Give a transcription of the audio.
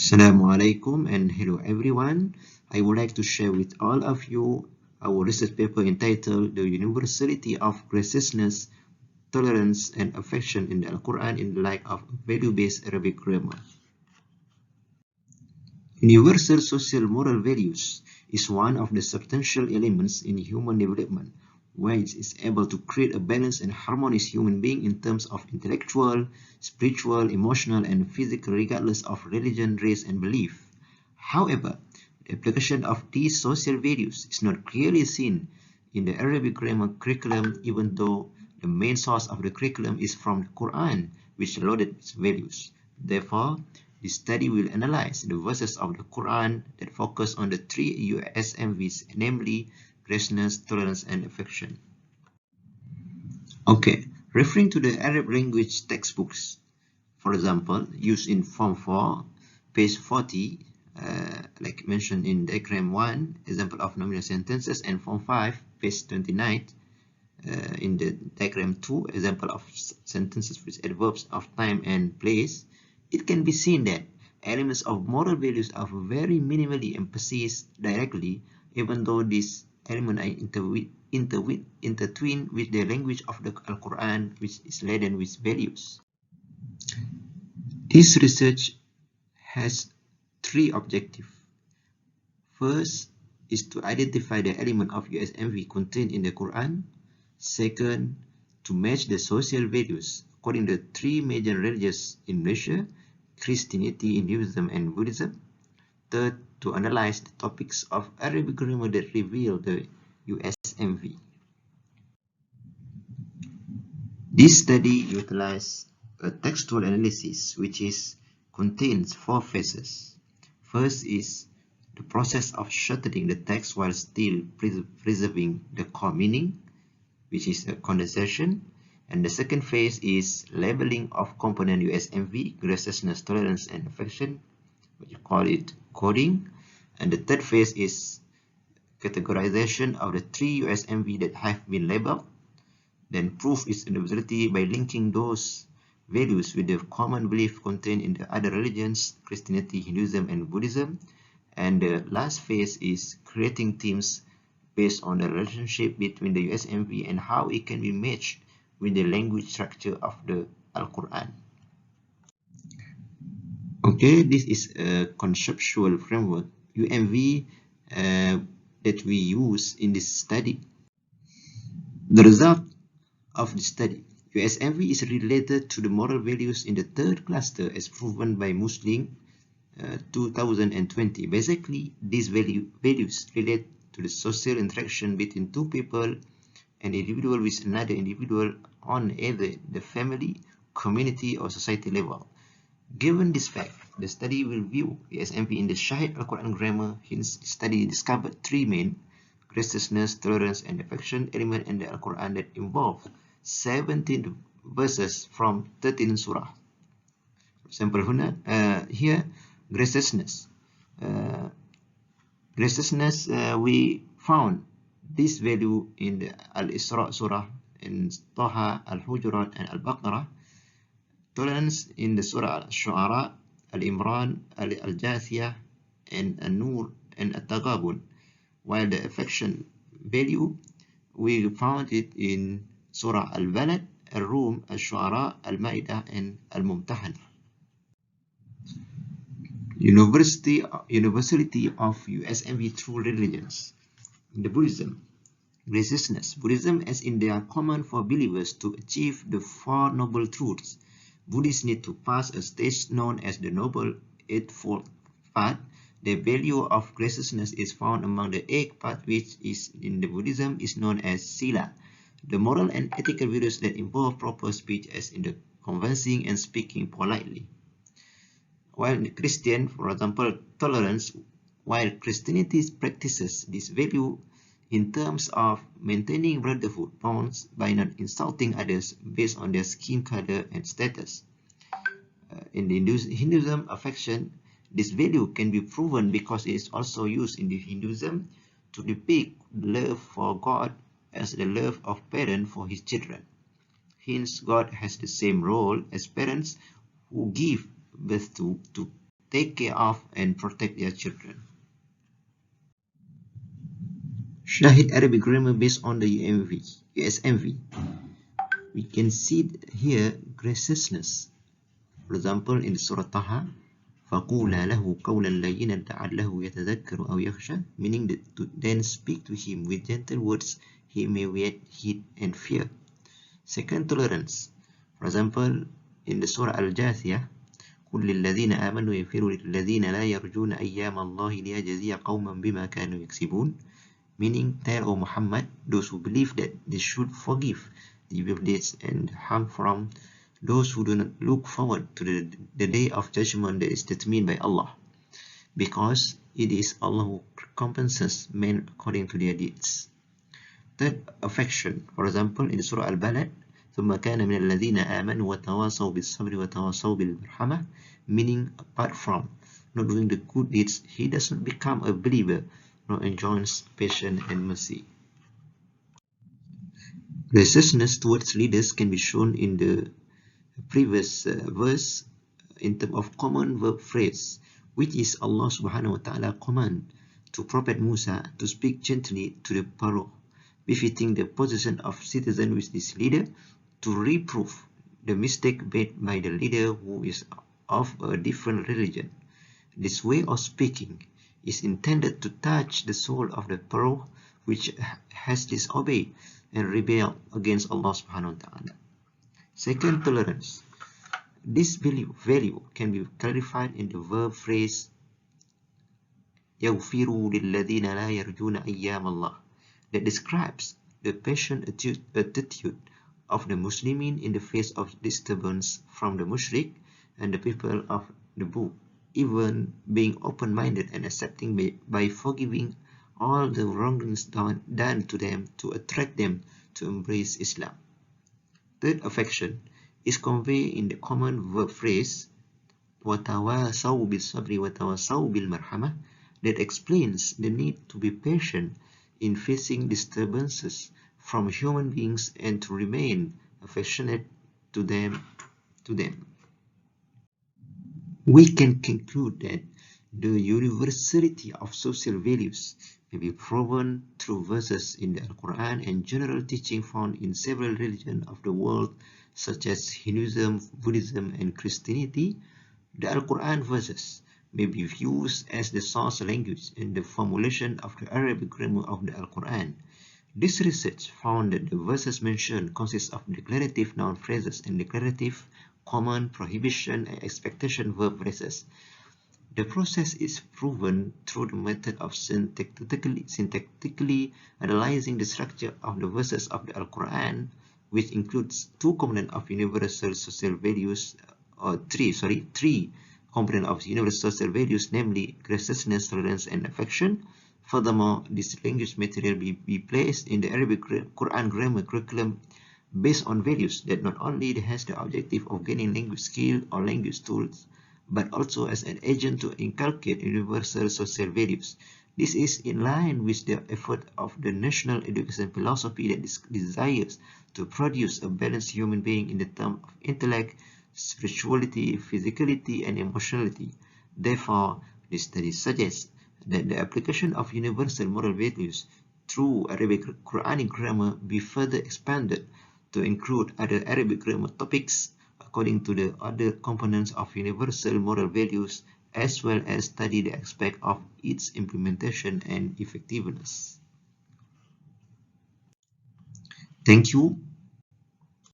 Assalamu alaikum and hello everyone. I would like to share with all of you our research paper entitled The Universality of Graciousness, Tolerance and Affection in the Al-Quran in the Light of Value-Based Arabic Grammar. Universal social moral values is one of the substantial elements in human development, where it is able to create a balanced and harmonious human being in terms of intellectual, spiritual, emotional, and physical, regardless of religion, race, and belief. However, the application of these social values is not clearly seen in the Arabic grammar curriculum, even though the main source of the curriculum is from the Quran, which loaded its values. Therefore, this study will analyze the verses of the Quran that focus on the three USMVs, namely graciousness, tolerance, and affection. Okay, referring to the Arab language textbooks, for example, used in Form 4, page 40, like mentioned in diagram 1, example of nominal sentences, and Form 5, page 29, in the diagram 2, example of sentences with adverbs of time and place, it can be seen that elements of moral values are very minimally emphasized directly, even though these elements are intertwined with the language of the Al-Quran, which is laden with values. This research has three objectives. First is to identify the element of USMV contained in the Quran. Second, to match the social values according to the three major religions in Malaysia: Christianity, Hinduism, and Buddhism. Third, to analyze the topics of Arabic grammar that reveal the USMV. This study utilized a textual analysis which contains four phases. First is the process of shortening the text while still preserving the core meaning, which is a condensation. And the second phase is labeling of component USMV, graciousness, tolerance, and affection, what you call it coding. And the third phase is categorization of the three USMV that have been labeled. Then proof its universality by linking those values with the common belief contained in the other religions, Christianity, Hinduism, and Buddhism. And the last phase is creating themes based on the relationship between the USMV and how it can be matched with the language structure of the Al-Quran. Okay, this is a conceptual framework, UMV, that we use in this study. The result of the study: USMV is related to the moral values in the third cluster as proven by Muslim 2020. Basically, these values relate to the social interaction between two people, an individual with another individual on either the family, community, or society level. Given this fact, the study will view USMV in the Shahid Al-Quran grammar. Hence, the study discovered three main graciousness, tolerance, and affection elements in the Al-Quran that involve 17 verses from 13 surah. For example, here, graciousness. Graciousness, we found this value in the Al-Isra surah, in Taha, Al-Hujurat, and Al-Baqarah. Tolerance in the surah Al-Shu'ara, Al-Imran, Al-Jathiyah, and An-Nur, and At-Taghabun. While the affection value, we found it in surah Al-Balad, Al-Rum, Al-Shu'ara, Al-Ma'idah, and Al-Mumtahan. Universality of USMV through religions. In the Buddhism, graciousness. Buddhism as in they are common for believers to achieve the Four Noble Truths. Buddhists need to pass a stage known as the Noble Eightfold Path. The value of graciousness is found among the eight paths, which is in the Buddhism is known as Sila. The moral and ethical values that involve proper speech, as in the conversing and speaking politely. While in the Christian, for example, tolerance, while Christianity practices this value in terms of maintaining brotherhood bonds by not insulting others based on their skin color and status. In the Hinduism, affection, this value can be proven because it is also used in the Hinduism to depict love for God as the love of parent for his children. Hence, God has the same role as parents who give birth to take care of and protect their children. Shahid Arabic grammar based on the USMV. We can see here graciousness. For example, in Surah Taha, فَقُولَا لَهُ قَوْلًا لَيِّنًا لَعَلَّهُ يَتَذَكَّرُ أَوْ يَخْشَى, meaning that to then speak to him with gentle words, he may yet heed and fear. Second, tolerance. For example, in the Surah Al-Jathiyah, قُلْ لِلَّذِينَ آمَنُوا يَغْفِرُوا لِلَّذِينَ لَا يَرْجُونَ أَيَّامَ اللَّهِ لِيَجْزِيَ قَوْمًا بِمَا كَانُوا يَكْسِبُونَ, meaning, tell, O Muhammad, those who believe that they should forgive the evil deeds and harm from those who do not look forward to the day of judgment that is determined by Allah, because it is Allah who recompenses men according to their deeds. Third, affection. For example, in Surah Al-Balad, ثُمَّ كَانَ مِنَ الَّذِينَ آمَنُوا وَتَوَاصَوْا بِالصَّبْرِ وَتَوَاصَوْا بِالْمَرْحَمَةِ, meaning, apart from not doing the good deeds, he does not become a believer, nor enjoys patience and mercy. Graciousness towards leaders can be shown in the previous verse in terms of common verb phrase, which is Allah subhanahu wa ta'ala command to Prophet Musa to speak gently to the Pharaoh, befitting the position of citizen with this leader, to reprove the mistake made by the leader who is of a different religion. This way of speaking is intended to touch the soul of the Pharaoh which has disobeyed and rebelled against Allah subhanahu wa ta'ala. Second, tolerance. This value can be clarified in the verb phrase يَغْفِرُوا لِلَّذِينَ لَا يَرْجُونَ أَيَّامَ اللَّهِ, that describes the patient attitude of the Muslimin in the face of disturbance from the mushrik and the people of the book, even being open-minded and accepting by forgiving all the wrongs done to them to attract them to embrace Islam. Third, affection is conveyed in the common verb phrase وَتَوَاصَوْا بِالصَّبْرِ وَتَوَاصَوْا بِالْمَرْحَمَةِ, that explains the need to be patient in facing disturbances from human beings and to remain affectionate to them. We can conclude that the universality of social values may be proven through verses in the Quran and general teaching found in several religions of the world, such as Hinduism, Buddhism, and Christianity. The Quran verses may be used as the source language in the formulation of the Arabic grammar of the Quran. This research found that the verses mentioned consist of declarative noun phrases and declarative, command, prohibition, and expectation verb phrases. The process is proven through the method of syntactically analyzing the structure of the verses of the Quran, which includes two components of universal social values, three components of universal social values, namely graciousness, tolerance, and affection. Furthermore, this language material be placed in the Arabic Quran grammar curriculum based on values that not only has the objective of gaining language skill or language tools, but also as an agent to inculcate universal social values. This is in line with the effort of the national education philosophy that desires to produce a balanced human being in the terms of intellect, spirituality, physicality, and emotionality. Therefore, this study suggests that the application of universal moral values through Arabic Quranic grammar be further expanded to include other Arabic grammar topics according to the other components of universal moral values, as well as study the aspect of its implementation and effectiveness. Thank you.